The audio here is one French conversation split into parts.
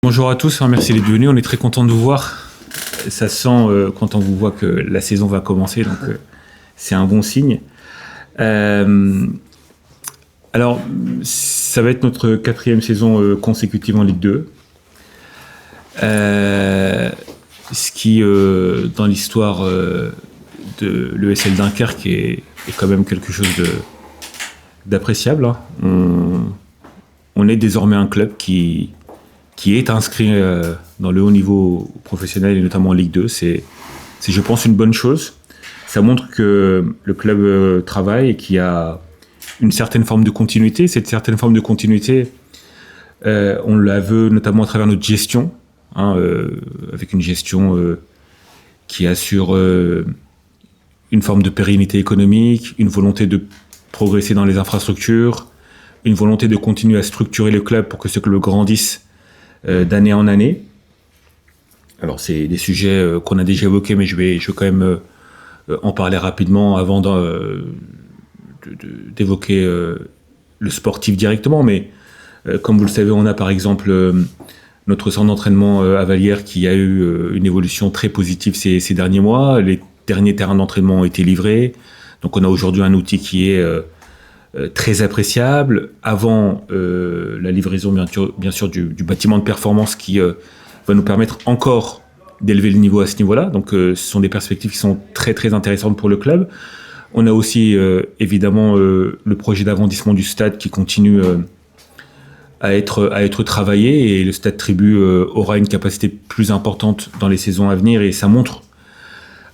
Bonjour à tous, merci d'être venus, on est très content de vous voir. Ça sent quand on vous voit que la saison va commencer, donc c'est un bon signe. Alors, ça va être notre 4e saison consécutive en Ligue 2. Ce qui, dans l'histoire de l'ESL Dunkerque, est quand même quelque chose d'appréciable. On est désormais un club qui est inscrit dans le haut niveau professionnel et notamment en Ligue 2. C'est, je pense, une bonne chose. Ça montre que le club travaille et qu'il y a une certaine forme de continuité. Cette certaine forme de continuité, on la veut notamment à travers notre gestion, avec une gestion qui assure une forme de pérennité économique, une volonté de progresser dans les infrastructures, une volonté de continuer à structurer le club pour que ce club grandisse d'année en année. Alors c'est des sujets qu'on a déjà évoqués, mais je vais quand même en parler rapidement avant d'évoquer le sportif directement. Mais comme vous le savez, on a par exemple notre centre d'entraînement à Vallières qui a eu une évolution très positive ces derniers mois. Les derniers terrains d'entraînement ont été livrés. Donc on a aujourd'hui un outil qui est très appréciable. Avant la livraison bien sûr du bâtiment de performance qui va nous permettre encore d'élever le niveau à ce niveau-là. Donc ce sont des perspectives qui sont très très intéressantes pour le club. On a aussi évidemment le projet d'agrandissement du stade qui continue à être travaillé, et le stade Tribu aura une capacité plus importante dans les saisons à venir, et ça montre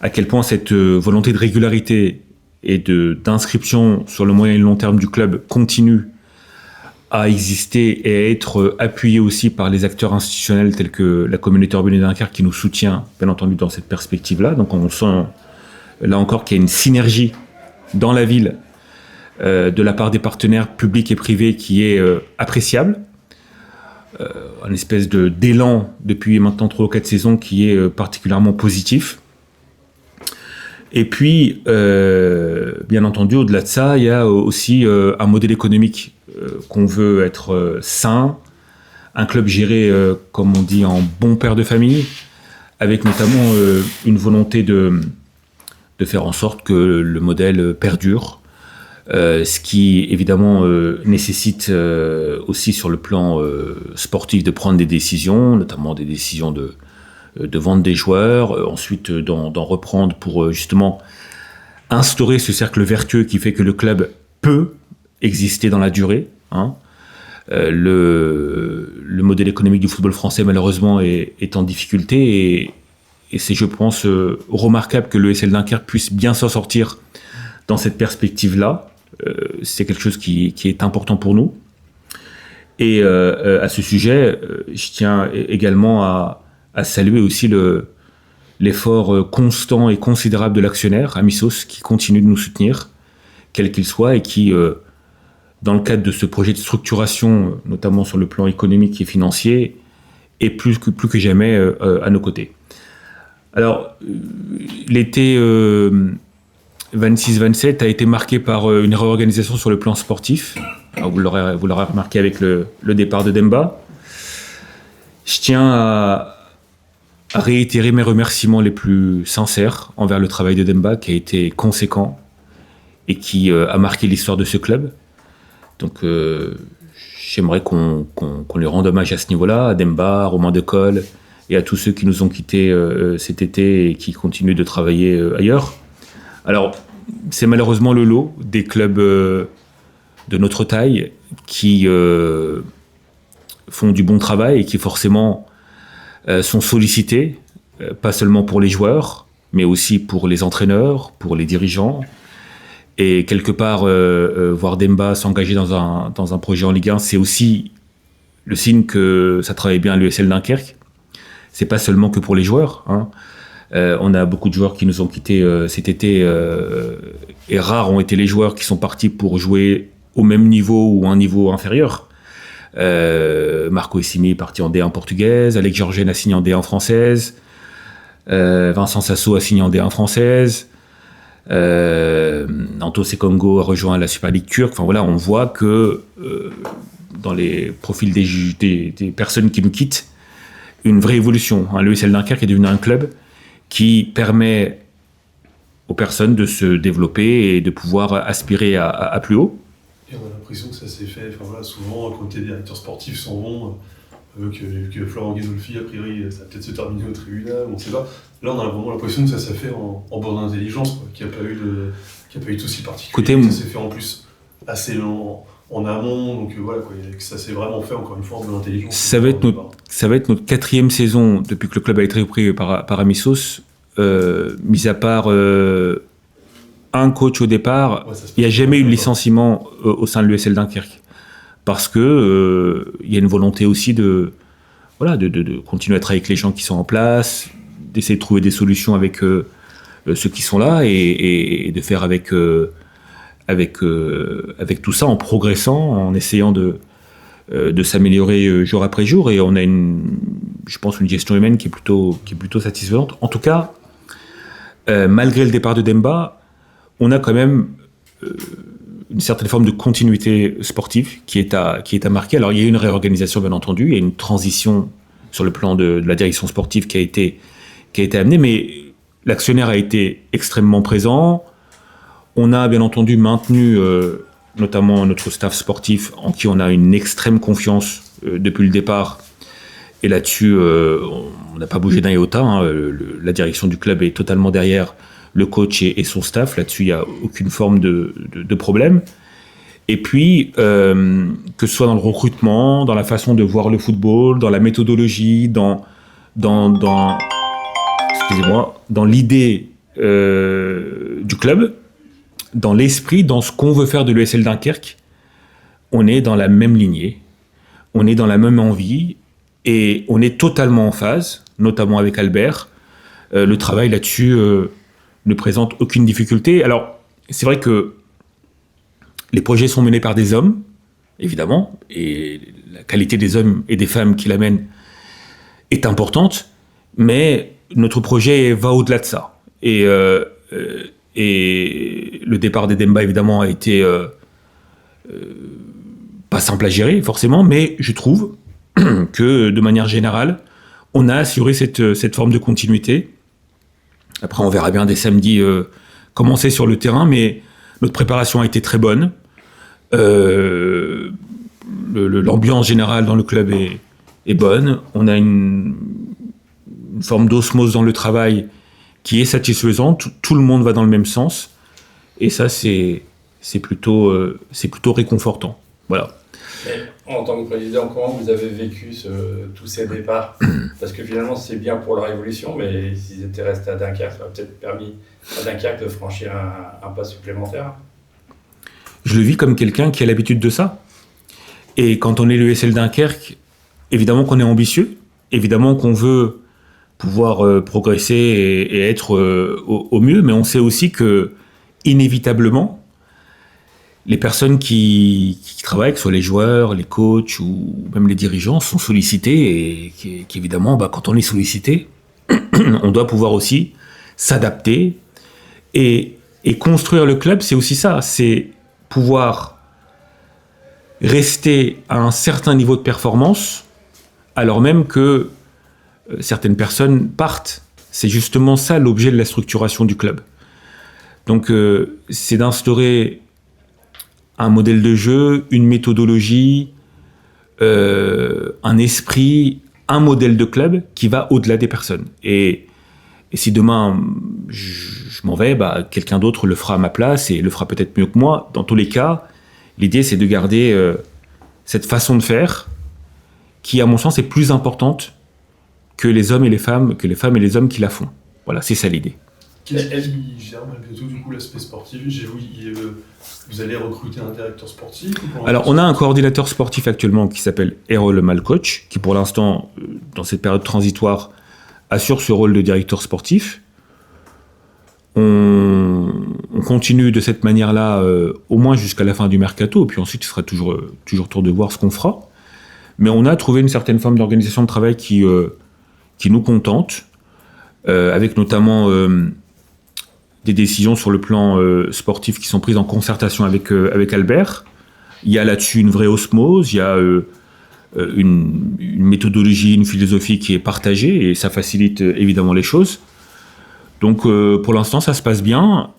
à quel point cette volonté de régularité et d'inscription sur le moyen et le long terme du club continue à exister et à être appuyé aussi par les acteurs institutionnels tels que la communauté urbaine de Dunkerque qui nous soutient, bien entendu, dans cette perspective-là. Donc on sent là encore qu'il y a une synergie dans la ville de la part des partenaires publics et privés qui est appréciable. Un espèce d'élan depuis maintenant 3 ou 4 saisons qui est particulièrement positif. Et puis, bien entendu, au-delà de ça, il y a aussi un modèle économique qu'on veut être sain, un club géré, comme on dit, en bon père de famille, avec notamment une volonté de faire en sorte que le modèle perdure, ce qui, évidemment, nécessite aussi sur le plan sportif de prendre des décisions, notamment des décisions de vendre des joueurs, ensuite d'en reprendre pour justement instaurer ce cercle vertueux qui fait que le club peut exister dans la durée. Le modèle économique du football français, malheureusement, est en difficulté, et c'est, je pense, remarquable que l'ESL Dunkerque puisse bien s'en sortir dans cette perspective-là. C'est quelque chose qui est important pour nous. Et à ce sujet, je tiens également à saluer aussi l'effort constant et considérable de l'actionnaire, Amisos, qui continue de nous soutenir, quel qu'il soit, et qui, dans le cadre de ce projet de structuration, notamment sur le plan économique et financier, est plus que jamais à nos côtés. Alors, l'été 26-27 a été marqué par une réorganisation sur le plan sportif. Alors, vous l'aurez remarqué avec le départ de Demba. Je tiens à réitérer mes remerciements les plus sincères envers le travail de Demba, qui a été conséquent et qui a marqué l'histoire de ce club. Donc j'aimerais qu'on lui rende hommage à ce niveau-là, à Demba, à Romain Decolle et à tous ceux qui nous ont quittés cet été et qui continuent de travailler ailleurs. Alors, c'est malheureusement le lot des clubs de notre taille qui font du bon travail et qui forcément sont sollicités, pas seulement pour les joueurs, mais aussi pour les entraîneurs, pour les dirigeants. Et quelque part, voir Demba s'engager dans un projet en Ligue 1, c'est aussi le signe que ça travaille bien à l'ESL Dunkerque. C'est pas seulement que pour les joueurs. On a beaucoup de joueurs qui nous ont quittés cet été, et rares ont été les joueurs qui sont partis pour jouer au même niveau ou un niveau inférieur. Marco Essimi est parti en D1 portugaise, Alex Georgen a signé en D1 française, Vincent Sasso a signé en D1 française, Nanto Sekongo a rejoint la Super League turque. Enfin voilà, on voit que dans les profils des personnes qui nous quittent, une vraie évolution. L'ESL Dunkerque est devenu un club qui permet aux personnes de se développer et de pouvoir aspirer à plus haut. Et on a l'impression que ça s'est fait, souvent quand les directeurs sportifs s'en vont, que Florent Ghesolfi, a priori, ça va peut-être se terminer au tribunal, on ne sait pas. Là, on a vraiment l'impression que ça s'est fait en bonne intelligence, qu'il n'y a pas eu de soucis particuliers. Écoutez, ça s'est fait en plus assez lent, en amont, donc que ça s'est vraiment fait encore une fois en bonne intelligence. Ça va être notre 4e saison depuis que le club a été repris par Amissos. Mis à part un coach au départ, il n'y a jamais eu de licenciement au sein de l'ESL Dunkerque. Parce que y a une volonté aussi de continuer à travailler avec les gens qui sont en place, d'essayer de trouver des solutions avec ceux qui sont là et de faire avec tout ça en progressant, en essayant de s'améliorer jour après jour. Et on a je pense, une gestion humaine qui est plutôt satisfaisante. En tout cas, malgré le départ de Demba, on a quand même une certaine forme de continuité sportive qui est à marquer. Alors, il y a eu une réorganisation, bien entendu, il y a une transition sur le plan de la direction sportive qui a été amenée, mais l'actionnaire a été extrêmement présent. On a, bien entendu, maintenu notamment notre staff sportif, en qui on a une extrême confiance depuis le départ. Et là-dessus, on n'a pas bougé d'un iota. La direction du club est totalement derrière le coach et son staff. Là-dessus, il n'y a aucune forme de problème. Et puis, que ce soit dans le recrutement, dans la façon de voir le football, dans la méthodologie, dans l'idée du club, dans l'esprit, dans ce qu'on veut faire de l'ESL Dunkerque, on est dans la même lignée, on est dans la même envie. Et on est totalement en phase, notamment avec Albert. Le travail là-dessus ne présente aucune difficulté. Alors, c'est vrai que les projets sont menés par des hommes, évidemment, et la qualité des hommes et des femmes qui l'amènent est importante, mais notre projet va au-delà de ça. Et le départ des Demba, évidemment, a été pas simple à gérer, forcément, mais je trouve que, de manière générale, on a assuré cette forme de continuité. Après, on verra bien dès samedi comment c'est sur le terrain, mais notre préparation a été très bonne. L'ambiance générale dans le club est bonne. On a une forme d'osmose dans le travail qui est satisfaisante. Tout le monde va dans le même sens. Et ça, c'est plutôt réconfortant. Voilà. Et en tant que président, comment vous avez vécu tous ces départs ? Parce que finalement, c'est bien pour leur évolution, mais s'ils étaient restés à Dunkerque, ça aurait peut-être permis à Dunkerque de franchir un pas supplémentaire. Je le vis comme quelqu'un qui a l'habitude de ça. Et quand on est l'ESL Dunkerque, évidemment qu'on est ambitieux, évidemment qu'on veut pouvoir progresser et être au mieux, mais on sait aussi que, inévitablement, les personnes qui travaillent, que ce soit les joueurs, les coachs ou même les dirigeants, sont sollicités et qu'évidemment, quand on est sollicité, on doit pouvoir aussi s'adapter et construire le club. C'est aussi ça, c'est pouvoir rester à un certain niveau de performance alors même que certaines personnes partent. C'est justement ça l'objet de la structuration du club. Donc c'est d'instaurer un modèle de jeu, une méthodologie, un esprit, un modèle de club qui va au-delà des personnes. Et si demain je m'en vais, quelqu'un d'autre le fera à ma place et le fera peut-être mieux que moi. Dans tous les cas, l'idée c'est de garder cette façon de faire qui, à mon sens, est plus importante que les hommes et les femmes, que les femmes et les hommes qui la font. Voilà, c'est ça l'idée. Qu'est-ce qui gère malgré tout du coup l'aspect sportif ? J'ai vu, vous allez recruter un directeur sportif ? Alors, on a un coordinateur sportif actuellement qui s'appelle Errol Malcoach, qui pour l'instant, dans cette période transitoire, assure ce rôle de directeur sportif. On continue de cette manière-là, au moins jusqu'à la fin du mercato, et puis ensuite, ce sera toujours tour de voir ce qu'on fera. Mais on a trouvé une certaine forme d'organisation de travail qui nous contente, avec notamment des décisions sur le plan sportif qui sont prises en concertation avec Albert. Il y a là-dessus une vraie osmose, il y a une méthodologie, une philosophie qui est partagée et ça facilite évidemment les choses. Donc pour l'instant ça se passe bien.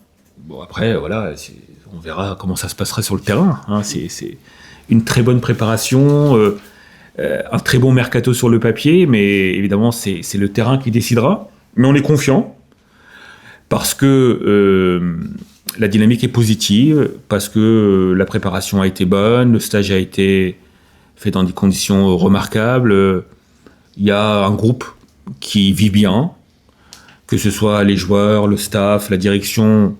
Bon après voilà, on verra comment ça se passera sur le terrain. Hein. C'est une très bonne préparation, un très bon mercato sur le papier, mais évidemment c'est le terrain qui décidera. Mais on est confiant parce que la dynamique est positive, parce que la préparation a été bonne, le stage a été fait dans des conditions remarquables. Il y a un groupe qui vit bien, que ce soit les joueurs, le staff, la direction.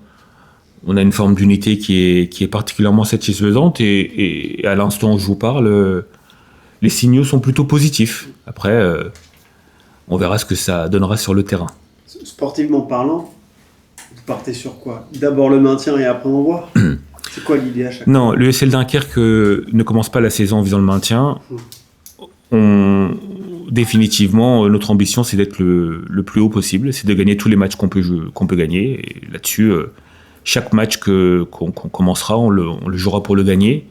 On a une forme d'unité qui est particulièrement satisfaisante et à l'instant où je vous parle, les signaux sont plutôt positifs. Après, on verra ce que ça donnera sur le terrain. Sportivement parlant, vous partez sur quoi? D'abord le maintien et après on voit. C'est quoi l'idée à chaque fois? Non, le SL Dunkerque ne commence pas la saison en visant le maintien. Définitivement, notre ambition, c'est d'être le plus haut possible, c'est de gagner tous les matchs qu'on peut gagner. Et là-dessus, chaque match qu'on commencera, on le jouera pour le gagner.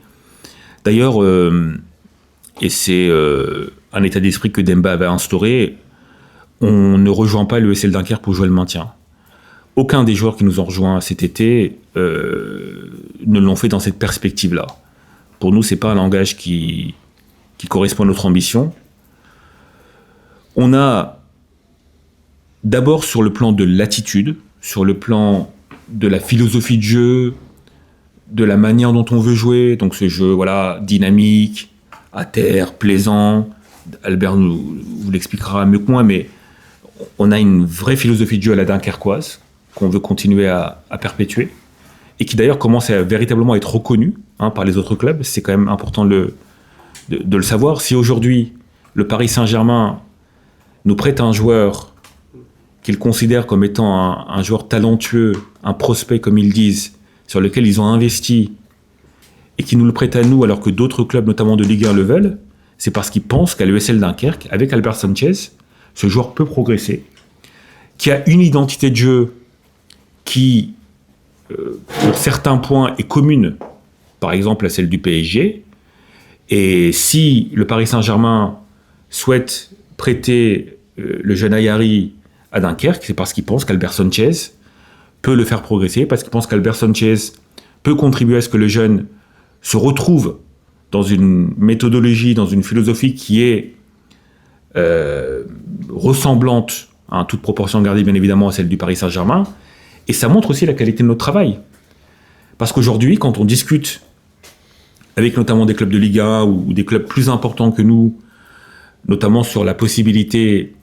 D'ailleurs, et c'est un état d'esprit que Demba avait instauré, on ne rejoint pas le SL Dunkerque pour jouer le maintien. Aucun des joueurs qui nous ont rejoints cet été ne l'ont fait dans cette perspective-là. Pour nous, c'est pas un langage qui correspond à notre ambition. On a d'abord sur le plan de l'attitude, sur le plan de la philosophie de jeu, de la manière dont on veut jouer, donc ce jeu dynamique, à terre, plaisant. Albert vous l'expliquera mieux que moi, mais on a une vraie philosophie de jeu à la dunkerquoise qu'on veut continuer à perpétuer et qui d'ailleurs commence à véritablement être reconnue par les autres clubs. C'est quand même important de le savoir. Si aujourd'hui le Paris Saint-Germain nous prête un joueur qu'ils considèrent comme étant un joueur talentueux, un prospect comme ils disent, sur lequel ils ont investi et qui nous le prête à nous alors que d'autres clubs, notamment de Ligue 1, le veulent, c'est parce qu'ils pensent qu'à l'ESL Dunkerque, avec Albert Sanchez, ce joueur peut progresser, qui a une identité de jeu qui, pour certains points, est commune, par exemple à celle du PSG. Et si le Paris Saint-Germain souhaite prêter le jeune Ayari à Dunkerque, c'est parce qu'il pense qu'Albert Sanchez peut le faire progresser, parce qu'il pense qu'Albert Sanchez peut contribuer à ce que le jeune se retrouve dans une méthodologie, dans une philosophie qui est ressemblante, à toute proportion gardée bien évidemment à celle du Paris Saint-Germain, et ça montre aussi la qualité de notre travail. Parce qu'aujourd'hui, quand on discute avec notamment des clubs de Ligue 1 ou des clubs plus importants que nous, notamment sur la possibilité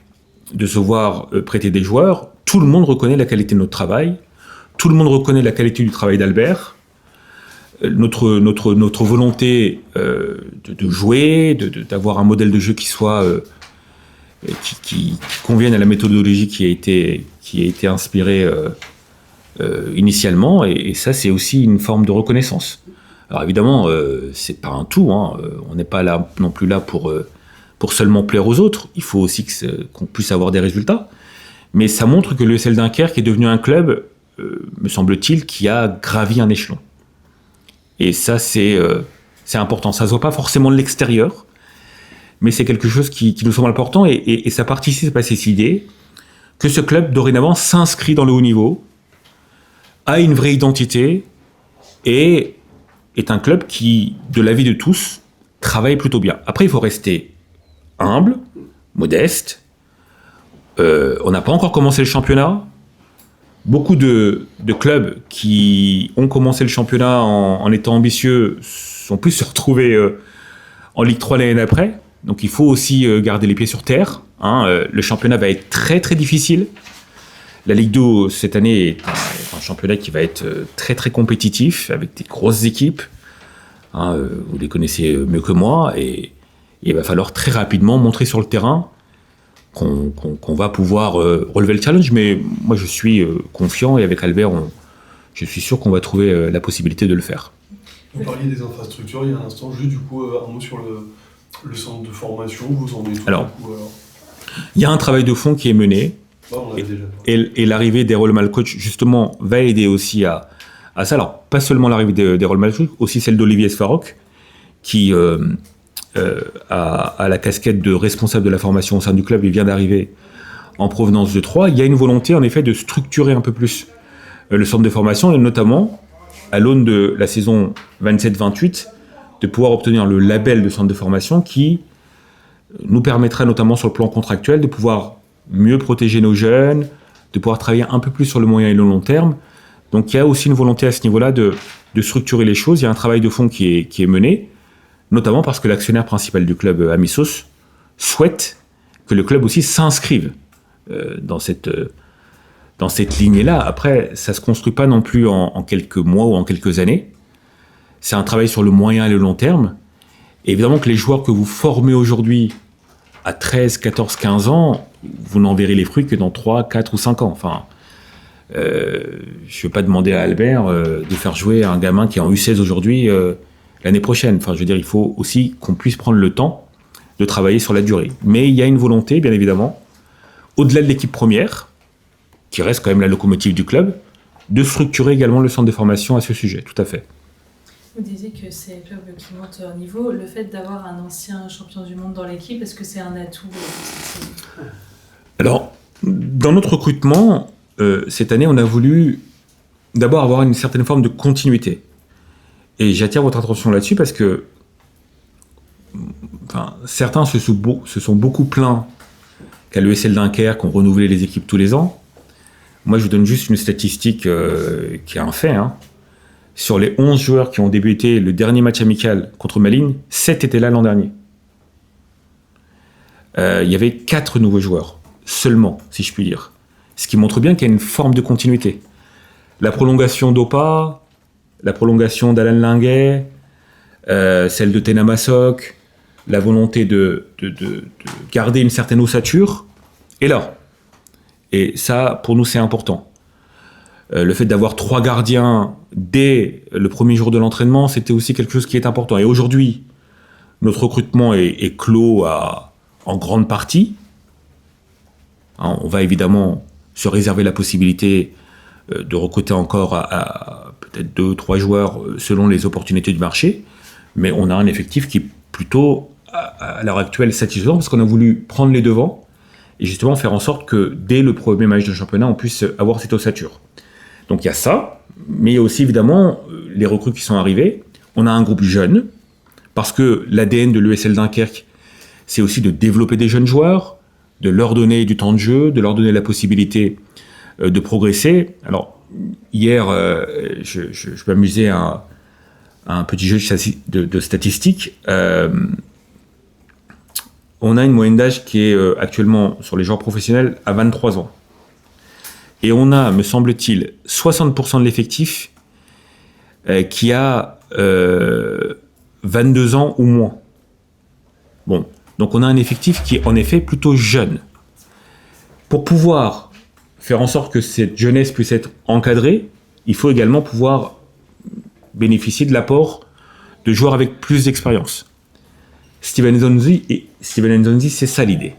de se voir prêter des joueurs, tout le monde reconnaît la qualité de notre travail, tout le monde reconnaît la qualité du travail d'Albert, notre volonté de jouer, d'avoir un modèle de jeu qui soit qui convienne à la méthodologie qui a été inspirée initialement, et ça c'est aussi une forme de reconnaissance. Alors évidemment, c'est pas un tout, on n'est pas là non plus là pour seulement plaire aux autres, il faut aussi qu'on puisse avoir des résultats, mais ça montre que le SL Dunkerque est devenu un club, me semble-t-il, qui a gravi un échelon. Et ça c'est important, ça se voit pas forcément de l'extérieur, mais c'est quelque chose qui nous semble important, et ça participe à cette idée que ce club dorénavant s'inscrit dans le haut niveau, a une vraie identité, et est un club qui, de l'avis de tous, travaille plutôt bien. Après, il faut rester humble, modeste. On n'a pas encore commencé le championnat. Beaucoup de clubs qui ont commencé le championnat en étant ambitieux sont plus se retrouver en Ligue 3 l'année d'après. Donc il faut aussi garder les pieds sur terre. Le championnat va être très très difficile. La Ligue 2 cette année est un championnat qui va être très très compétitif, avec des grosses équipes. Vous les connaissez mieux que moi, et il va falloir très rapidement montrer sur le terrain qu'on va pouvoir relever le challenge. Mais moi je suis confiant, et avec Albert, je suis sûr qu'on va trouver la possibilité de le faire. Vous parliez des infrastructures il y a un instant, juste du coup un mot sur le centre de formation, vous en êtes où? Alors, il y a un travail de fond qui est mené. Et l'arrivée d'Errol Malcoach, justement, va aider aussi à ça. Alors, pas seulement l'arrivée d'Errol Malcoach, aussi celle d'Olivier Sfarok, qui à la casquette de responsable de la formation au sein du club et vient d'arriver en provenance de Troyes, il y a une volonté en effet de structurer un peu plus le centre de formation et notamment à l'aune de la saison 27-28 de pouvoir obtenir le label de centre de formation qui nous permettra notamment sur le plan contractuel de pouvoir mieux protéger nos jeunes, de pouvoir travailler un peu plus sur le moyen et le long terme. Donc il y a aussi une volonté à ce niveau-là de structurer les choses. Il y a un travail de fond qui est mené, notamment parce que l'actionnaire principal du club, Amisos, souhaite que le club aussi s'inscrive dans cette lignée-là. Après, ça ne se construit pas non plus en quelques mois ou en quelques années. C'est un travail sur le moyen et le long terme. Et évidemment que les joueurs que vous formez aujourd'hui à 13, 14, 15 ans, vous n'en verrez les fruits que dans 3, 4 ou 5 ans. Enfin, je ne vais pas demander à Albert de faire jouer un gamin qui est en U16 aujourd'hui l'année prochaine. Enfin, je veux dire, il faut aussi qu'on puisse prendre le temps de travailler sur la durée. Mais il y a une volonté, bien évidemment, au-delà de l'équipe première, qui reste quand même la locomotive du club, de structurer également le centre de formation à ce sujet, tout à fait. Vous disiez que c'est le club qui monte en niveau. Le fait d'avoir un ancien champion du monde dans l'équipe, est-ce que c'est un atout pour cette saison ? Alors, dans notre recrutement, cette année, on a voulu d'abord avoir une certaine forme de continuité. Et j'attire votre attention là-dessus parce que certains se sont beaucoup plaints qu'à l'ESL Dunkerque, on renouvelait les équipes tous les ans. Moi, je vous donne juste une statistique qui est un fait. Sur les 11 joueurs qui ont débuté le dernier match amical contre Malines, 7 étaient là l'an dernier. Il y avait 4 nouveaux joueurs, seulement, si je puis dire. Ce qui montre bien qu'il y a une forme de continuité. La prolongation d'Opa, la prolongation d'Alan Linguet, celle de Tena Massok, la volonté de garder une certaine ossature, est là. Et ça, pour nous, c'est important. Le fait d'avoir 3 gardiens dès le premier jour de l'entraînement, c'était aussi quelque chose qui est important. Et aujourd'hui, notre recrutement est clos en grande partie. On va évidemment se réserver la possibilité de recruter encore à peut-être 2-3 joueurs selon les opportunités du marché. Mais on a un effectif qui est plutôt, à l'heure actuelle, satisfaisant parce qu'on a voulu prendre les devants et justement faire en sorte que dès le premier match de championnat, on puisse avoir cette ossature. Donc il y a ça, mais il y a aussi évidemment les recrues qui sont arrivées. On a un groupe jeune, parce que l'ADN de l'ESL Dunkerque, c'est aussi de développer des jeunes joueurs, de leur donner du temps de jeu, de leur donner la possibilité de progresser. Alors, hier, je m'amusais à un petit jeu de statistiques. On a une moyenne d'âge qui est actuellement, sur les joueurs professionnels, à 23 ans. Et on a, me semble-t-il, 60% de l'effectif qui a 22 ans ou moins. Bon, donc on a un effectif qui est en effet plutôt jeune. Pour pouvoir faire en sorte que cette jeunesse puisse être encadrée, il faut également pouvoir bénéficier de l'apport de joueurs avec plus d'expérience. Steven Nzonzi, c'est ça l'idée.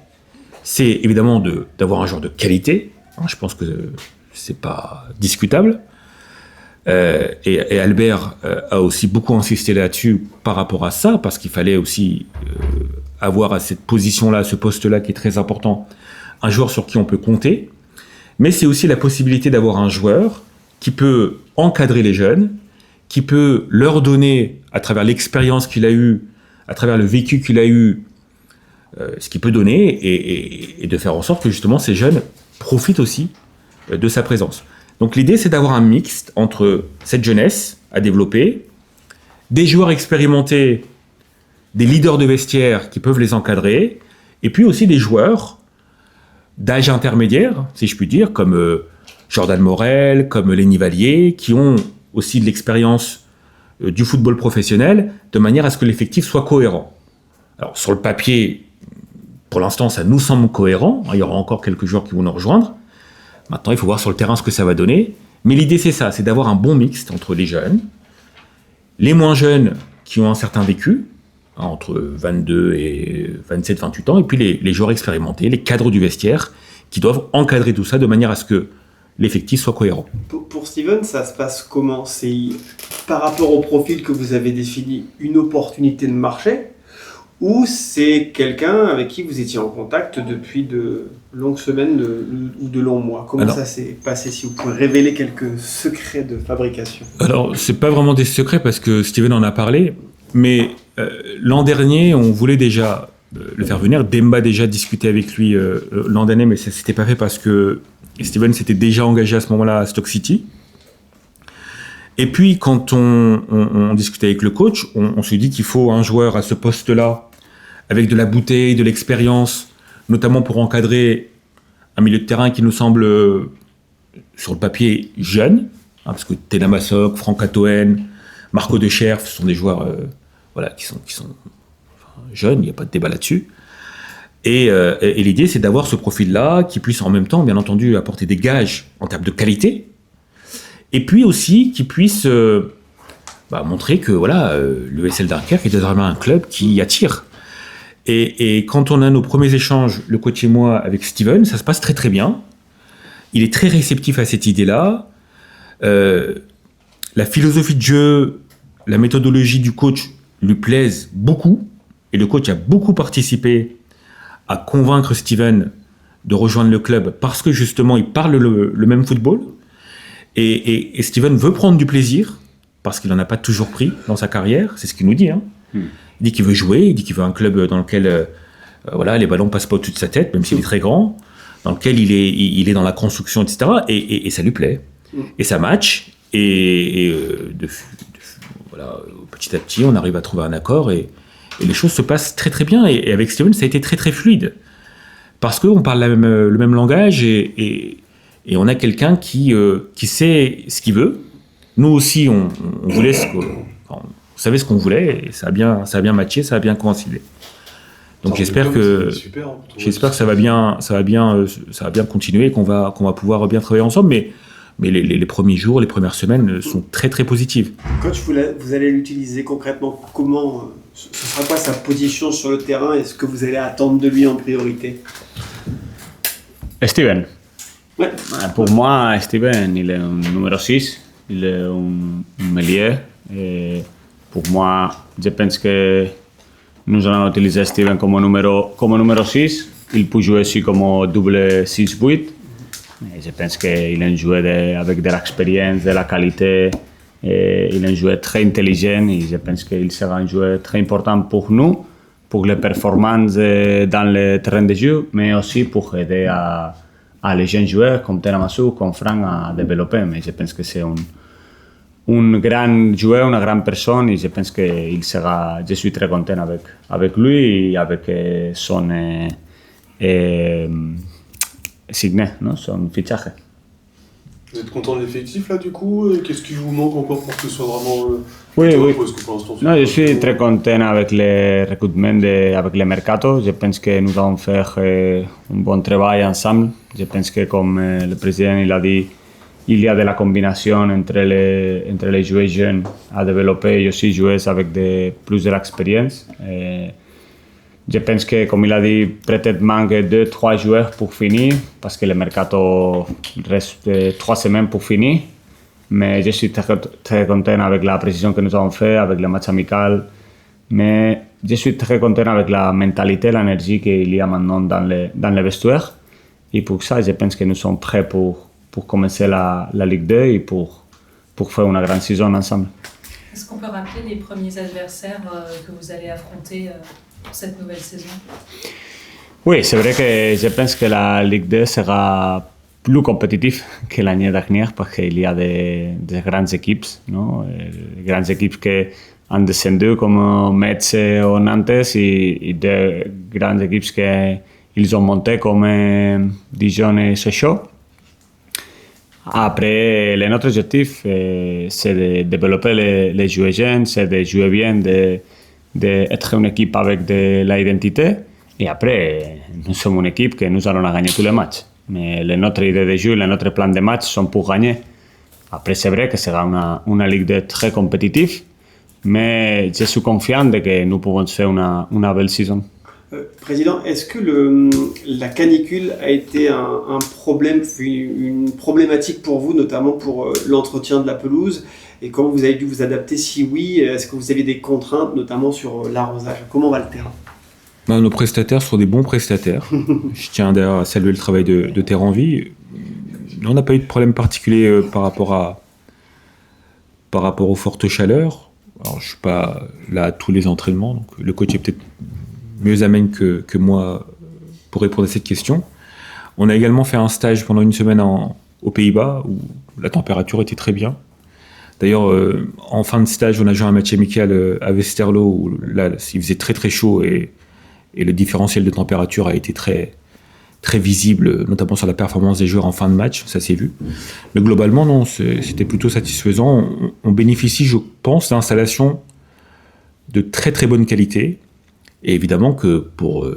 C'est évidemment d'avoir un joueur de qualité. Je pense que c'est pas discutable. Et Albert a aussi beaucoup insisté là-dessus par rapport à ça, parce qu'il fallait aussi avoir à cette position-là, à ce poste-là qui est très important, un joueur sur qui on peut compter. Mais c'est aussi la possibilité d'avoir un joueur qui peut encadrer les jeunes, qui peut leur donner, à travers l'expérience qu'il a eue, à travers le vécu qu'il a eu, ce qu'il peut donner, et de faire en sorte que justement ces jeunes profitent aussi de sa présence. Donc l'idée, c'est d'avoir un mixte entre cette jeunesse à développer, des joueurs expérimentés, des leaders de vestiaire qui peuvent les encadrer, et puis aussi des joueurs d'âge intermédiaire, si je puis dire, comme Jordan Morel, comme Lenny Vallier, qui ont aussi de l'expérience du football professionnel, de manière à ce que l'effectif soit cohérent. Alors sur le papier, pour l'instant, ça nous semble cohérent. Il y aura encore quelques joueurs qui vont nous rejoindre. Maintenant, il faut voir sur le terrain ce que ça va donner. Mais l'idée, c'est ça, c'est d'avoir un bon mixte entre les jeunes, les moins jeunes qui ont un certain vécu, entre 22 et 27, 28 ans, et puis les joueurs expérimentés, les cadres du vestiaire, qui doivent encadrer tout ça de manière à ce que l'effectif soit cohérent. Pour Steven, ça se passe comment ? C'est par rapport au profil que vous avez défini une opportunité de marché, ou c'est quelqu'un avec qui vous étiez en contact depuis de longues semaines ou de longs mois? Comment ça s'est passé, si vous pouvez révéler quelques secrets de fabrication? Alors, c'est pas vraiment des secrets parce que Steven en a parlé, mais l'an dernier, on voulait déjà le faire venir. Demba a déjà discuté avec lui l'an dernier, mais ça s'était pas fait parce que Steven s'était déjà engagé à ce moment-là à Stoke City. Et puis, quand on discutait avec le coach, on se dit qu'il faut un joueur à ce poste-là, avec de la bouteille, de l'expérience, notamment pour encadrer un milieu de terrain qui nous semble, sur le papier, jeune, hein, parce que Tena Massok, Franck Atoen, Marco De Scherf, ce sont des joueurs qui sont jeunes, il n'y a pas de débat là-dessus. Et l'idée, c'est d'avoir ce profil-là qui puisse en même temps, bien entendu, apporter des gages en termes de qualité, et puis aussi qui puisse montrer que l'ESL Dunkerque est désormais un club qui attire. Et quand on a nos premiers échanges, le coach et moi, avec Steven, ça se passe très très bien. Il est très réceptif à cette idée-là. La philosophie de jeu, la méthodologie du coach lui plaisent beaucoup. Et le coach a beaucoup participé à convaincre Steven de rejoindre le club parce que justement, il parle le même football. Et Steven veut prendre du plaisir parce qu'il n'en a pas toujours pris dans sa carrière. C'est ce qu'il nous dit. Hein. Il dit qu'il veut jouer, il dit qu'il veut un club dans lequel les ballons ne passent pas au-dessus de sa tête, même s'il est très grand, dans lequel il est dans la construction, etc. Et ça lui plaît. Et ça match. Et petit à petit, on arrive à trouver un accord et les choses se passent très très bien. Et avec Steven, ça a été très très fluide. Parce qu'on parle le même langage et on a quelqu'un qui sait ce qu'il veut. Nous aussi, on voulait on savait ce qu'on voulait et ça a bien matché, ça a bien coïncidé. Donc j'espère que ça va bien continuer et qu'on va pouvoir bien travailler ensemble. Mais les premiers jours, les premières semaines sont très très positives. Coach, vous allez l'utiliser concrètement comment? Ce sera quoi sa position sur le terrain et ce que vous allez attendre de lui en priorité? Steven. Ouais. Pour moi, Steven, il est un numéro 6, il est un milieu. Et pour moi, je pense que nous allons utiliser Steven comme numéro 6. Il peut jouer aussi comme double 6-8. Et je pense qu'il est un joueur avec de l'expérience, de la qualité. Et il est un joueur très intelligent et je pense qu'il sera un joueur très important pour nous, pour les performances dans le terrain de jeu, mais aussi pour aider à les jeunes joueurs comme Tenamasu, comme Franck à développer. Mais je pense que c'est un grand joueur, une grande personne et je pense que je suis très content avec lui et avec son signé, non? Son fichaje. Vous êtes content de l'effectif là du coup? Qu'est-ce qui vous manque encore pour que ce soit vraiment Oui. Parce que pour l'instant, Non, je suis très content avec le recrutement, avec le mercato. Je pense que nous allons faire un bon travail ensemble. Je pense que comme le président il a dit, il y a de la combinaison entre les joueurs jeunes à développer et aussi joueurs avec plus de l'expérience. Je pense que, comme il a dit, peut-être manque 2-3 joueurs pour finir, parce que le mercato reste 3 semaines pour finir. Mais je suis très, très content avec la précision que nous avons fait, avec le match amical. Mais je suis très content avec la mentalité, l'énergie qu'il y a maintenant dans le vestiaire. Et pour ça, je pense que nous sommes prêts pour commencer la Ligue 2 et pour faire une grande saison ensemble. Est-ce qu'on peut rappeler les premiers adversaires que vous allez affronter pour cette nouvelle saison? Oui, c'est vrai que je pense que la Ligue 2 sera plus compétitive que l'année dernière parce qu'il y a des grandes équipes, non? Des grandes équipes qui ont descendu comme Metz ou Nantes et des grandes équipes qui ont monté comme Dijon et Sochaux. Après, notre objectif, c'est de développer les joueurs jeunes, c'est de jouer bien, d'être une équipe avec de l'identité. Et après, nous sommes une équipe que nous allons gagner tous les matchs. Mais notre idée de jeu, notre plan de match sont pour gagner. Après, c'est vrai que ce sera une Ligue 2 très compétitive, mais je suis confiant que nous pouvons faire une belle saison. Président, est-ce que la canicule a été un problème, une problématique pour vous, notamment pour l'entretien de la pelouse? Et comment vous avez dû vous adapter? Si oui, est-ce que vous aviez des contraintes, notamment sur l'arrosage? Comment va le terrain? Nos prestataires sont des bons prestataires. Je tiens d'ailleurs à saluer le travail de Terre en Vie. On n'a pas eu de problème particulier par rapport aux fortes chaleurs. Alors, je ne suis pas là à tous les entraînements, donc le coach est peut-être mieux à même que moi pour répondre à cette question. On a également fait un stage pendant une semaine aux Pays-Bas où la température était très bien. D'ailleurs, en fin de stage, on a joué un match amical à Westerlo où là, il faisait très très chaud et le différentiel de température a été très, très visible, notamment sur la performance des joueurs en fin de match, ça s'est vu. Mais globalement, non, c'était plutôt satisfaisant. On bénéficie, je pense, d'installations de très très bonne qualité. Et évidemment que pour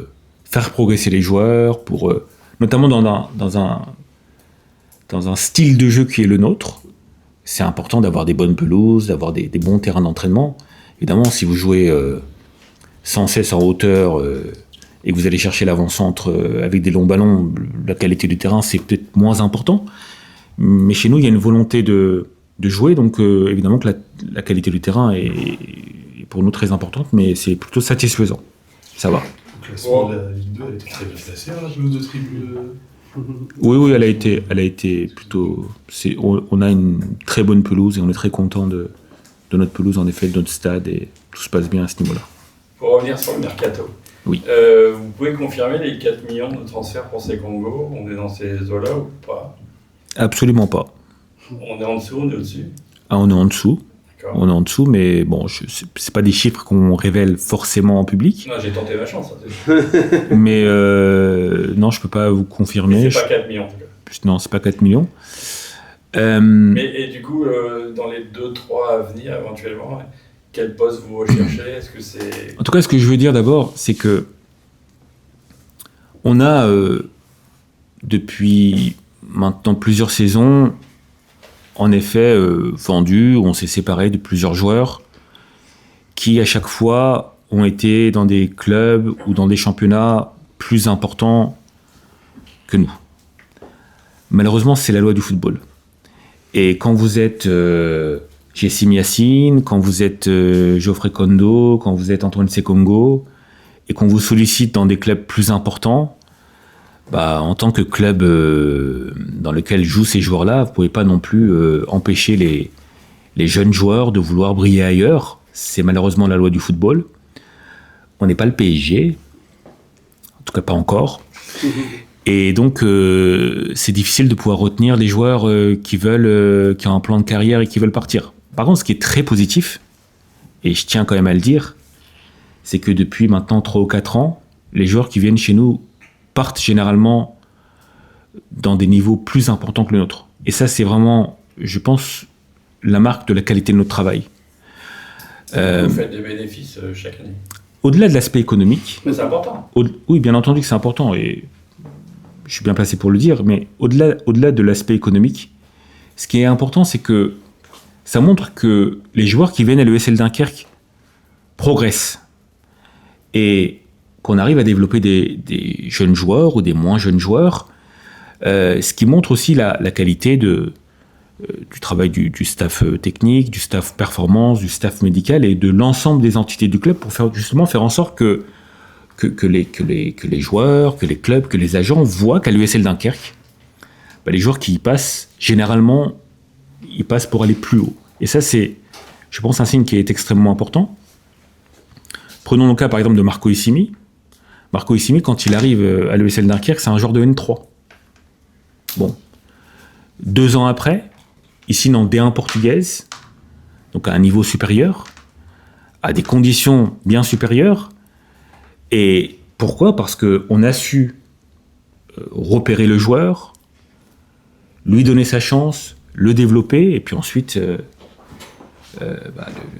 faire progresser les joueurs, notamment dans un style de jeu qui est le nôtre, c'est important d'avoir des bonnes pelouses, d'avoir des bons terrains d'entraînement. Évidemment, si vous jouez sans cesse en hauteur et que vous allez chercher l'avant-centre avec des longs ballons, la qualité du terrain, c'est peut-être moins important. Mais chez nous, il y a une volonté de jouer, donc évidemment que la qualité du terrain est pour nous très importante, mais c'est plutôt satisfaisant. Ça va. Le classement de la Ligue 2, elle était très bien classée, la pelouse de Tribune. Oui, elle a été plutôt... On a une très bonne pelouse et on est très content de notre pelouse, en effet, de notre stade, et tout se passe bien à ce niveau-là. Pour revenir sur le mercato, oui. Vous pouvez confirmer les 4 millions de transferts pour ces Congo? On est dans ces eaux-là ou pas? Absolument pas. On est en dessous, on est au-dessus? On est en dessous. D'accord. On est en dessous, mais bon, c'est pas des chiffres qu'on révèle forcément en public. Non, j'ai tenté ma chance. Mais non, je peux pas vous confirmer. Mais c'est pas 4 millions en tout cas. Non, c'est pas 4 millions. Et du coup, dans les 2-3 à venir, éventuellement, quel poste vous recherchez? Est-ce que c'est... En tout cas, ce que je veux dire d'abord, c'est que on a, depuis maintenant plusieurs saisons, en effet, vendu, on s'est séparé de plusieurs joueurs qui, à chaque fois, ont été dans des clubs ou dans des championnats plus importants que nous. Malheureusement, c'est la loi du football. Et quand vous êtes Jessim Yacine, quand vous êtes Geoffrey Kondo, quand vous êtes Antoine Sekongo, et qu'on vous sollicite dans des clubs plus importants, en tant que club dans lequel jouent ces joueurs-là, vous ne pouvez pas non plus empêcher les jeunes joueurs de vouloir briller ailleurs. C'est malheureusement la loi du football. On n'est pas le PSG, en tout cas pas encore. Et donc, c'est difficile de pouvoir retenir les joueurs qui ont un plan de carrière et qui veulent partir. Par contre, ce qui est très positif, et je tiens quand même à le dire, c'est que depuis maintenant 3 ou 4 ans, les joueurs qui viennent chez nous partent généralement dans des niveaux plus importants que le nôtre. Et ça, c'est vraiment, je pense, la marque de la qualité de notre travail. Vous faites des bénéfices chaque année. Au-delà de l'aspect économique... Mais c'est important. Oui, bien entendu que c'est important, et je suis bien placé pour le dire, mais au-delà de l'aspect économique, ce qui est important, c'est que ça montre que les joueurs qui viennent à l'ESL Dunkerque progressent. Et qu'on arrive à développer des jeunes joueurs ou des moins jeunes joueurs, ce qui montre aussi la qualité du travail du staff technique, du staff performance, du staff médical et de l'ensemble des entités du club pour faire en sorte que les joueurs, que les clubs, que les agents voient qu'à l'USL Dunkerque, les joueurs qui y passent, généralement, ils passent pour aller plus haut. Et ça, c'est, je pense, un signe qui est extrêmement important. Prenons le cas, par exemple, de Marco Issimi. Marco Issimi, quand il arrive à l'ESL Dunkerque, c'est un joueur de N3. Bon. 2 ans après, il signe en D1 portugaise, donc à un niveau supérieur, à des conditions bien supérieures. Et pourquoi ? Parce qu'on a su repérer le joueur, lui donner sa chance, le développer, et puis ensuite,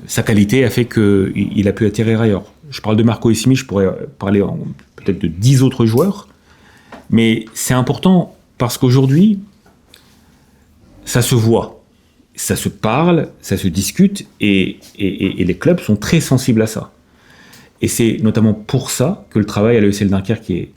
sa qualité a fait qu'il a pu atterrir ailleurs. Je parle de Marco Issimi, je pourrais parler peut-être de 10 autres joueurs, mais c'est important parce qu'aujourd'hui, ça se voit, ça se parle, ça se discute, et les clubs sont très sensibles à ça. Et c'est notamment pour ça que le travail à l'ESL Dunkerque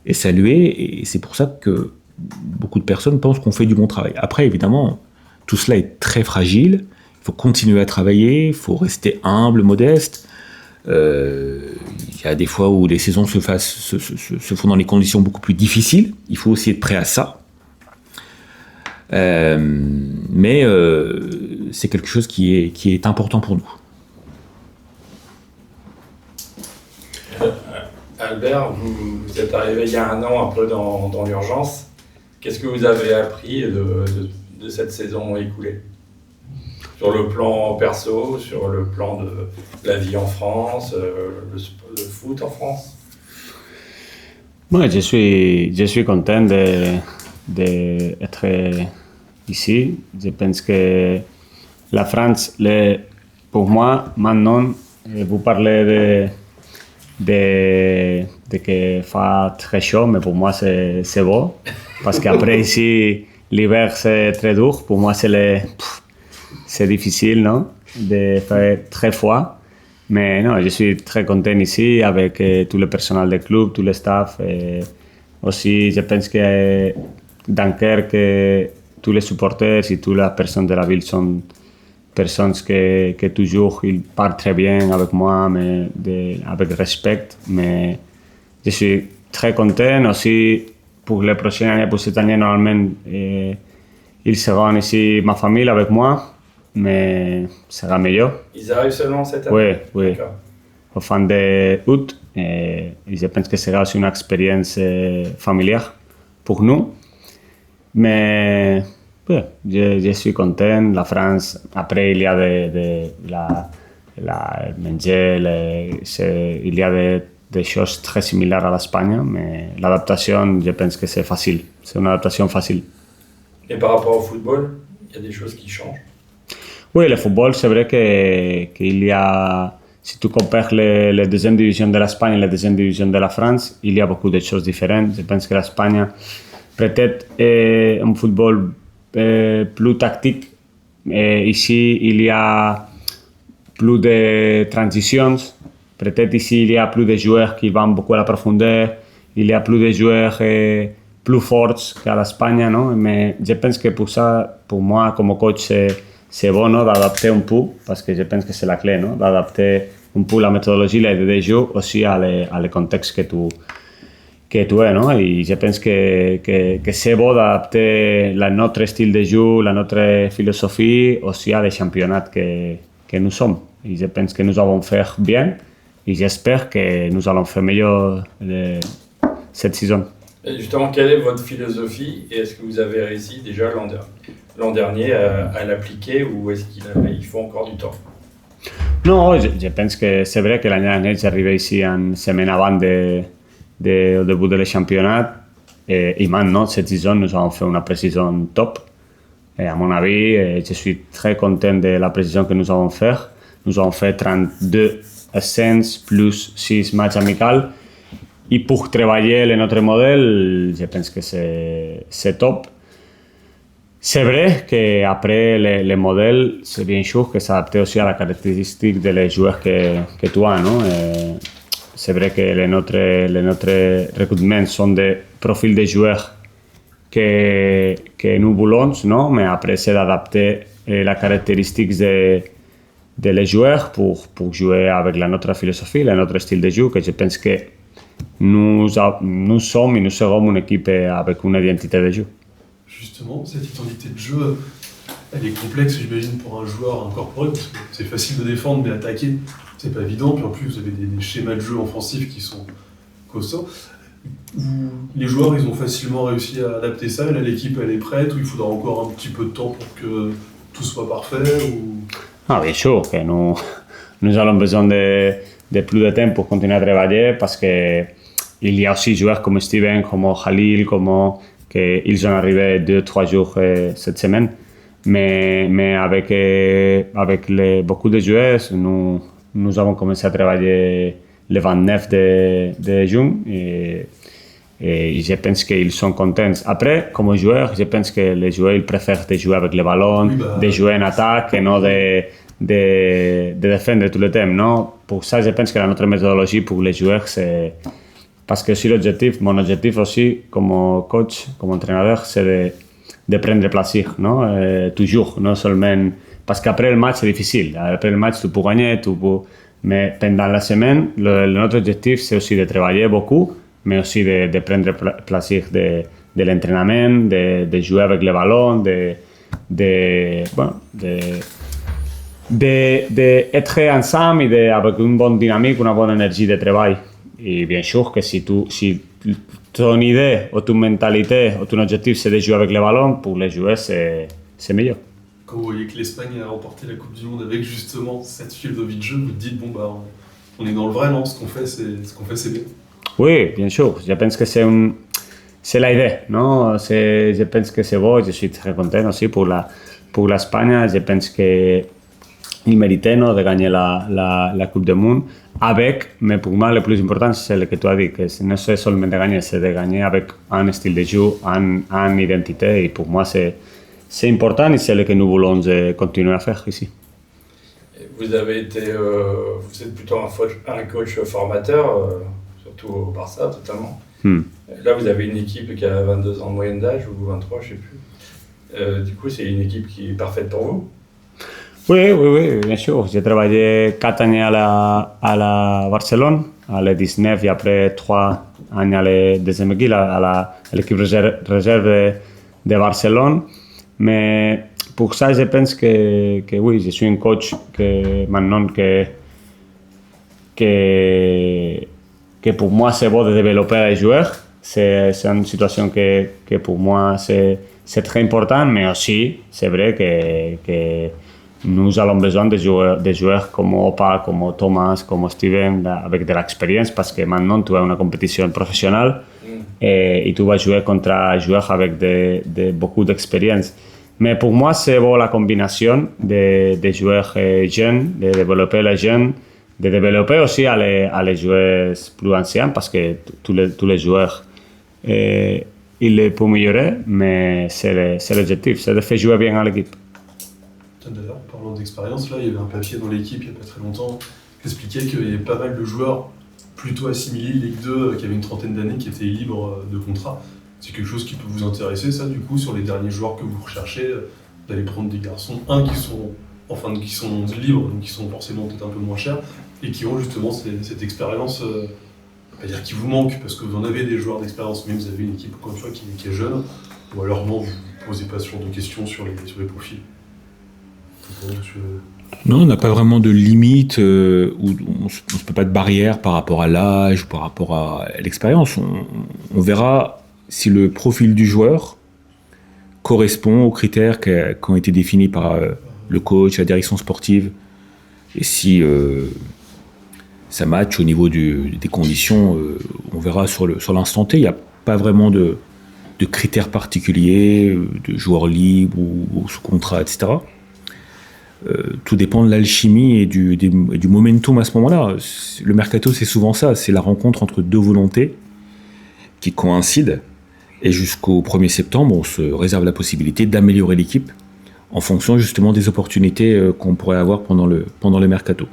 est salué, et c'est pour ça que beaucoup de personnes pensent qu'on fait du bon travail. Après, évidemment, tout cela est très fragile, il faut continuer à travailler, il faut rester humble, modeste. y a des fois où les saisons se font dans des conditions beaucoup plus difficiles. Il faut aussi être prêt à ça. Mais c'est quelque chose qui est important pour nous. Albert, vous êtes arrivé il y a un an un peu dans l'urgence. Qu'est-ce que vous avez appris de cette saison écoulée? Sur le plan perso, sur le plan de la vie en France, le foot en France? Moi, je suis content d'être ici. Je pense que la France, pour moi, maintenant, vous parlez de que fait très chaud, mais pour moi, c'est beau. Parce qu'après, ici, l'hiver, c'est très dur. Pour moi, c'est difficile, non? De faire très froid. Mais non, je suis très content ici avec tout le personnel du club, tout le staff. Et aussi, je pense que Dunkerque, tous les supporters et toutes les personnes de la ville sont personnes que toujours ils parlent très bien avec moi, mais avec respect. Mais je suis très content aussi pour les prochaines années, pour cette année, normalement, ils seront ici, ma famille avec moi. Mais ça sera meilleur. Ils arrivent seulement cette année? Oui. Au fin d'août. Et je pense que ce sera aussi une expérience familière pour nous. Mais ouais, je suis content. La France, après, il y a manger, il y a des choses très similaires à l'Espagne, mais l'adaptation, je pense que c'est facile. C'est une adaptation facile. Et par rapport au football, il y a des choses qui changent? Oui, le football, c'est vrai qu'il y a, si tu compares la deuxième division de l'Espagne et la deuxième division de la France, il y a beaucoup de choses différentes. Je pense que l'Espagne peut-être est un football plus tactique. Et ici, il y a plus de transitions. Peut-être ici, il y a plus de joueurs qui vont beaucoup à la profondeur. Il y a plus de joueurs plus forts qu'à l'Espagne, non? Mais je pense que pour ça, pour moi, comme coach, c'est bon, non, d'adapter un peu, parce que je pense que c'est la clé, non? D'adapter un peu la méthodologie, l'idée de jeu aussi à le contexte que tu es, non? Et je pense que c'est bon d'adapter notre style de jeu, notre philosophie aussi à les championnats que nous sommes. Et je pense que nous allons faire bien et j'espère que nous allons faire mieux cette saison. Et justement, quelle est votre philosophie et est-ce que vous avez réussi déjà l'an dernier à l'appliquer ou est-ce qu'il faut encore du temps? Non, je pense que c'est vrai que l'année dernière, j'arrivais ici une semaine avant au début du championnat et maintenant, cette saison, nous avons fait une pré-saison top. Et à mon avis, je suis très content de la pré-saison que nous avons fait. Nous avons fait 32 ascenses plus 6 matchs amicaux. Et pour travailler notre modèle, je pense que c'est top. C'est vrai qu'après, le modèle, c'est bien sûr que s'adapte aussi à la caractéristique des joueurs que tu as, non? C'est vrai que les notre recrutements sont des profils de joueurs que nous voulons, non? Mais après, c'est d'adapter la caractéristique des joueurs pour jouer avec notre philosophie, notre style de jeu, que je pense que nous sommes et nous serons une équipe avec une identité de jeu. Justement, cette identité de jeu, elle est complexe, j'imagine, pour un joueur incorporé, parce que c'est facile de défendre, mais attaquer, c'est pas évident. Puis en plus, vous avez des schémas de jeu offensifs qui sont costauds. Les joueurs, ils ont facilement réussi à adapter ça, et là, l'équipe, elle est prête, ou il faudra encore un petit peu de temps pour que tout soit parfait ou... Ah, bien sûr que nous avons besoin de plus de temps pour continuer à travailler, parce que il y a aussi joueurs comme Steven, comme Khalil, ils sont arrivés 2-3 jours cette semaine. Mais avec beaucoup de joueurs, nous avons commencé à travailler le 29 de juin et je pense qu'ils sont contents. Après, comme joueurs, je pense que les joueurs ils préfèrent de jouer avec le ballon, de jouer en attaque et non de défendre tout le temps. Non? Pour ça, je pense que notre méthodologie pour les joueurs, c'est... Parce que aussi mon objectif aussi, comme coach, comme entraîneur, c'est de prendre plaisir, non? Toujours, non seulement... Parce qu'après le match, c'est difficile. Après le match, tu peux gagner, Mais pendant la semaine, notre objectif, c'est aussi de travailler beaucoup, mais aussi de prendre plaisir de l'entraînement, de jouer avec le ballon, d'être ensemble et avec une bonne dynamique, une bonne énergie de travail. Et bien sûr que si ton idée ou ton mentalité ou ton objectif c'est de jouer avec le ballon, pour les joueurs c'est meilleur. Quand vous voyez que l'Espagne a remporté la Coupe du Monde avec justement cette philosophie de jeu, vous dites bon bah on est dans le vrai, non? Ce qu'on fait c'est bien. Oui, bien sûr. Je pense que c'est l'idée, non? Je pense que c'est beau. Je suis très content aussi pour l'Espagne. Je pense que il méritait de gagner la Coupe du Monde mais pour moi le plus important c'est ce que tu as dit, que non c'est seulement de gagner, c'est de gagner avec un style de jeu, une identité, et pour moi c'est important et c'est ce que nous voulons continuer à faire ici. Vous êtes plutôt un coach formateur, surtout au Barça totalement. Là vous avez une équipe qui a 22 ans de moyenne d'âge, ou 23 je ne sais plus. Du coup c'est une équipe qui est parfaite pour vous? Oui, bien sûr. J'ai travaillé 4 années à la Barcelone, à la 19, et après 3 années à la deuxième équipe, à l'équipe réserve de Barcelone. Mais pour ça, je pense que oui, je suis un coach que maintenant que pour moi c'est beau de développer les joueurs. C'est une situation que pour moi c'est très important, mais aussi c'est vrai que nous avons besoin de joueurs comme Opa, comme Thomas, comme Steven, avec de l'expérience, parce que maintenant tu as une compétition professionnelle et tu vas jouer contre un joueur avec beaucoup d'expérience. Mais pour moi, c'est bon la combinaison de joueurs jeunes, de développer les jeunes, de développer aussi à les joueurs plus anciens, parce que tous les joueurs ils peuvent améliorer, mais c'est l'objectif, c'est de faire jouer bien à l'équipe. D'ailleurs, en parlant d'expérience, là, il y avait un papier dans l'équipe il n'y a pas très longtemps qui expliquait qu'il y avait pas mal de joueurs plutôt assimilés Ligue 2 qui avaient une trentaine d'années qui étaient libres de contrat. C'est quelque chose qui peut vous intéresser, ça, du coup, sur les derniers joueurs que vous recherchez, d'aller prendre des garçons, qui sont libres, donc qui sont forcément peut-être un peu moins chers, et qui ont justement cette expérience, pas dire qui vous manque, parce que vous en avez des joueurs d'expérience, mais vous avez une équipe, encore une fois, qui est jeune, ou alors non, vous ne posez pas ce genre de questions sur les profils. Non, on n'a pas vraiment de limite, où on ne se peut pas de barrière par rapport à l'âge ou par rapport à l'expérience. On verra si le profil du joueur correspond aux critères qui ont été définis par le coach, la direction sportive, et si ça match au niveau des conditions, on verra sur l'instant T. Il n'y a pas vraiment de critères particuliers, de joueurs libres ou sous contrat, etc. Tout dépend de l'alchimie et du momentum à ce moment-là. Le mercato, c'est souvent ça, c'est la rencontre entre deux volontés qui coïncident, et jusqu'au 1er septembre, on se réserve la possibilité d'améliorer l'équipe en fonction justement des opportunités qu'on pourrait avoir pendant le mercato.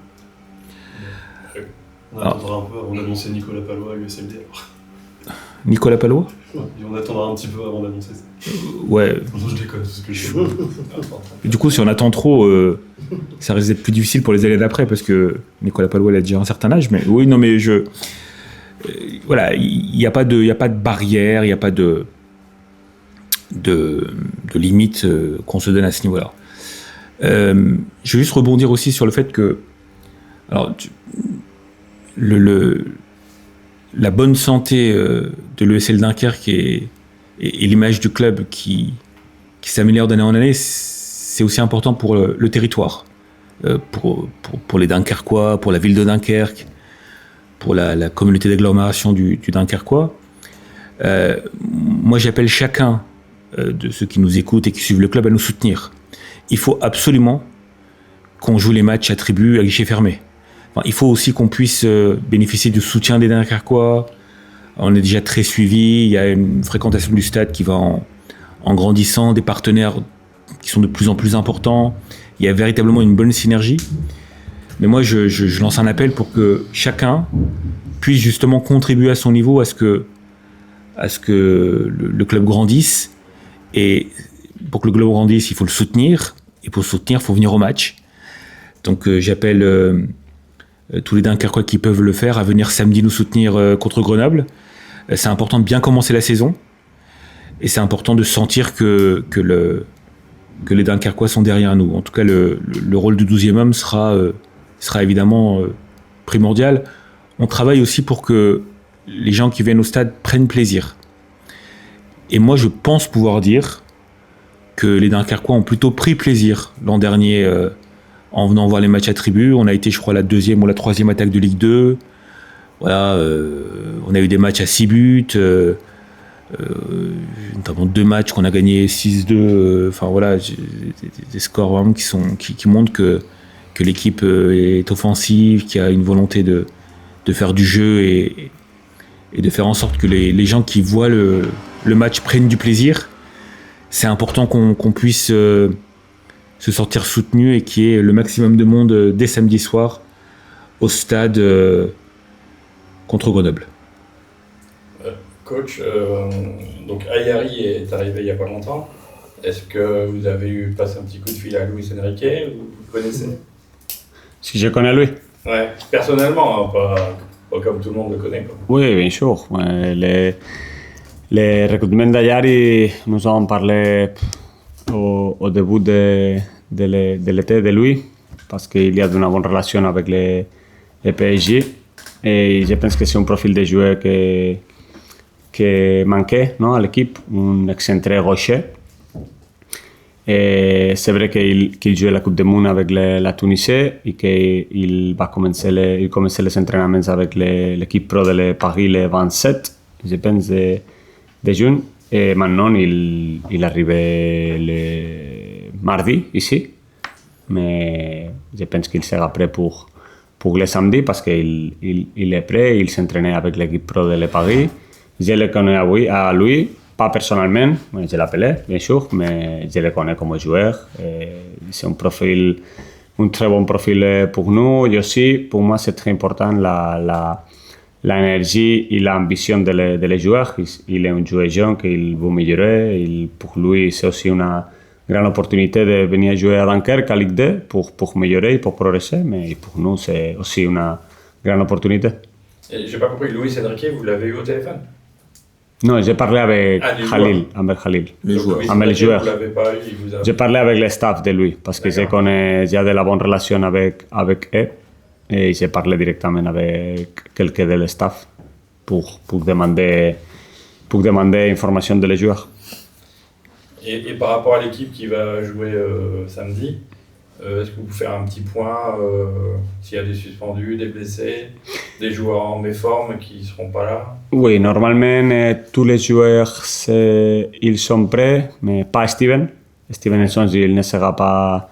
On attendra un peu avant d'annoncer Nicolas Pallois à l'USLD alors. Nicolas Pallois ? On attendra un petit peu avant d'annoncer ça. Ouais. Non, je déconne, c'est ce que je dis. Du coup, si on attend trop, ça risque d'être plus difficile pour les années d'après, parce que Nicolas Pallois, il a déjà un certain âge. Mais oui, non, mais voilà, il n'y a pas de barrière, il n'y a pas de limite qu'on se donne à ce niveau-là. Je vais juste rebondir aussi sur le fait que, alors, la bonne santé de l'ESL Dunkerque et l'image du club qui s'améliore d'année en année, c'est aussi important pour le territoire, pour les Dunkerquois, pour la ville de Dunkerque, pour la communauté d'agglomération du Dunkerquois. Moi, j'appelle chacun de ceux qui nous écoutent et qui suivent le club à nous soutenir. Il faut absolument qu'on joue les matchs à tribu à guichet fermé. Enfin, il faut aussi qu'on puisse bénéficier du soutien des Dunkerquois. On est déjà très suivi, il y a une fréquentation du stade qui va en grandissant, des partenaires qui sont de plus en plus importants. Il y a véritablement une bonne synergie. Mais moi, je lance un appel pour que chacun puisse justement contribuer à son niveau à ce que le club grandisse. Et pour que le club grandisse, il faut le soutenir. Et pour le soutenir, il faut venir au match. Donc j'appelle tous les Dunkerquois qui peuvent le faire, à venir samedi nous soutenir contre Grenoble. C'est important de bien commencer la saison. Et c'est important de sentir que les Dunkerquois sont derrière nous. En tout cas, le rôle du 12e homme sera évidemment primordial. On travaille aussi pour que les gens qui viennent au stade prennent plaisir. Et moi, je pense pouvoir dire que les Dunkerquois ont plutôt pris plaisir l'an dernier en venant voir les matchs à tribu. On a été, je crois, la 2e ou la 3e attaque de Ligue 2. Voilà, on a eu des matchs à 6 buts, notamment 2 matchs qu'on a gagnés 6-2. Enfin voilà, des scores vraiment qui montrent que l'équipe est offensive, qu'il y a une volonté de faire du jeu et de faire en sorte que les gens qui voient le match prennent du plaisir. C'est important qu'on puisse se sortir soutenu et qu'il y ait le maximum de monde dès samedi soir au stade contre Grenoble. Coach, donc Ayari est arrivé il n'y a pas longtemps. Est-ce que vous avez passé un petit coup de fil à Luis Enrique ou vous le connaissez? Si je connais lui? Ouais, personnellement, hein, pas comme tout le monde le connaît, quoi. Oui, bien sûr. Les recrutements d'Ayari, nous avons parlé au début de l'été de lui, parce qu'il y a une bonne relation avec les PSG. Et je pense que c'est un profil de joueur qui manquait, non, à l'équipe, un excentré gaucher. Et c'est vrai qu'il joue la Coupe du Monde avec la Tunisie et qu'il va commencer les entraînements avec l'équipe pro de Paris le 27, je pense, de juin. Et maintenant, il arrive le mardi ici. Mais je pense qu'il sera prêt pour le samedi parce qu'il est prêt, il s'entraînait avec l'équipe pro de Paris. Je le connais à lui, pas personnellement, je l'appelais bien sûr, mais je le connais comme joueur. C'est un très bon profil pour nous. Et aussi, pour moi, c'est très important l'énergie et l'ambition des joueurs. Il est un joueur jeune qu'il veut améliorer. Pour lui, c'est aussi une grande opportunité de venir jouer à Dunkerque, à Ligue 2, pour améliorer et pour progresser. Mais pour nous, c'est aussi une grande opportunité. Et j'ai pas compris, Luis Enrique, vous l'avez eu au téléphone? Non, j'ai parlé avec Khalil, Les joueurs. Avec les joueurs. Vous l'avez pas eu, il vous a... J'ai parlé avec le staff de lui, parce que j'ai de la bonne relation avec eux. Et j'ai parlé directement avec quelqu'un de le staff pour demander information de les joueurs. Et par rapport à l'équipe qui va jouer samedi, est-ce que vous pouvez faire un petit point s'il y a des suspendus, des blessés, des joueurs en méforme qui ne seront pas là? Oui, normalement, tous les joueurs ils sont prêts, mais pas Steven. Steven Nelson, il ne sera pas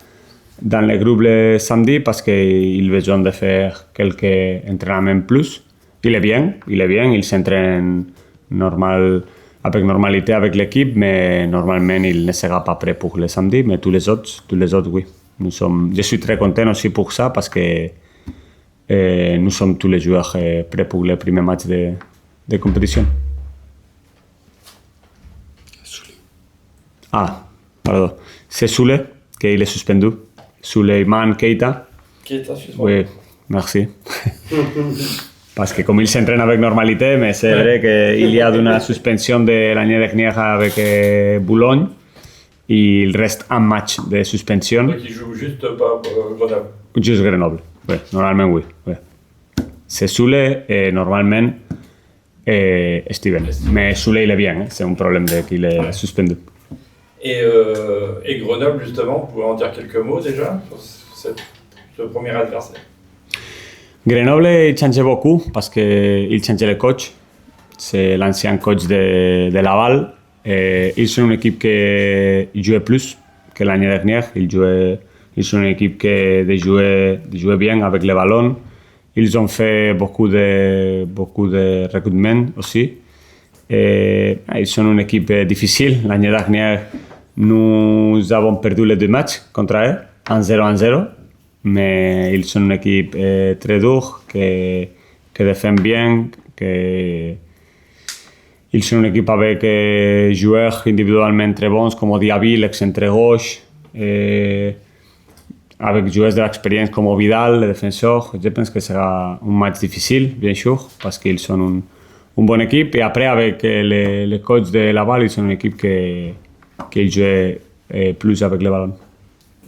dans le groupe le samedi parce qu'il a besoin de faire quelques entraînements plus. Il est bien, il s'entraîne avec normalité avec l'équipe, mais normalement il ne sera pas prêt pour le samedi, mais tous les autres oui. Je suis très content aussi pour ça parce que nous sommes tous les joueurs prêts pour le premier match de compétition. Ah, pardon. C'est Soule qui est suspendu. Souleymane Keita. Keita suspendu. Oui, merci. Parce que comme il s'entraîne avec normalité, mais c'est vrai qu'il y a une suspension de l'année dernière avec Boulogne. Il reste un match de suspension. Donc il joue juste pas Grenoble. Juste Grenoble, oui, normalement oui. C'est Soule et normalement Steven. Mais Soule il est bien, c'est un problème qu'il est suspendu. Et Grenoble justement, vous pouvez en dire quelques mots déjà sur ce premier adversaire? Grenoble il change beaucoup parce qu'il change le coach. C'est l'ancien coach de Laval. Ils sont une équipe qui jouait plus que l'année dernière. Ils sont une équipe qui jouait bien avec le ballon. Ils ont fait beaucoup de recrutements aussi. Ils sont une équipe difficile. L'année dernière, nous avons perdu les 2 matchs contre eux, 1-0. Mais ils sont une équipe très dure, qui défend bien, ils sont une équipe avec joueurs individuellement très bons comme Diaby, l'excentré gauche. avec joueurs de l'expérience comme Vidal, le défenseur, je pense que sera un match difficile, bien sûr, parce qu'ils sont une bonne équipe. Et après, avec les coachs de Laval, ils sont une équipe qui joue plus avec le ballon.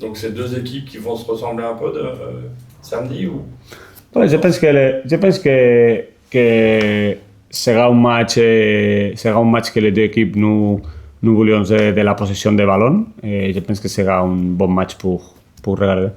Donc c'est deux équipes qui vont se ressembler un peu samedi ou... Ouais, je pense que sera un match que les deux équipes nous voulions de la possession de ballon. Et je pense que sera un bon match pour regarder.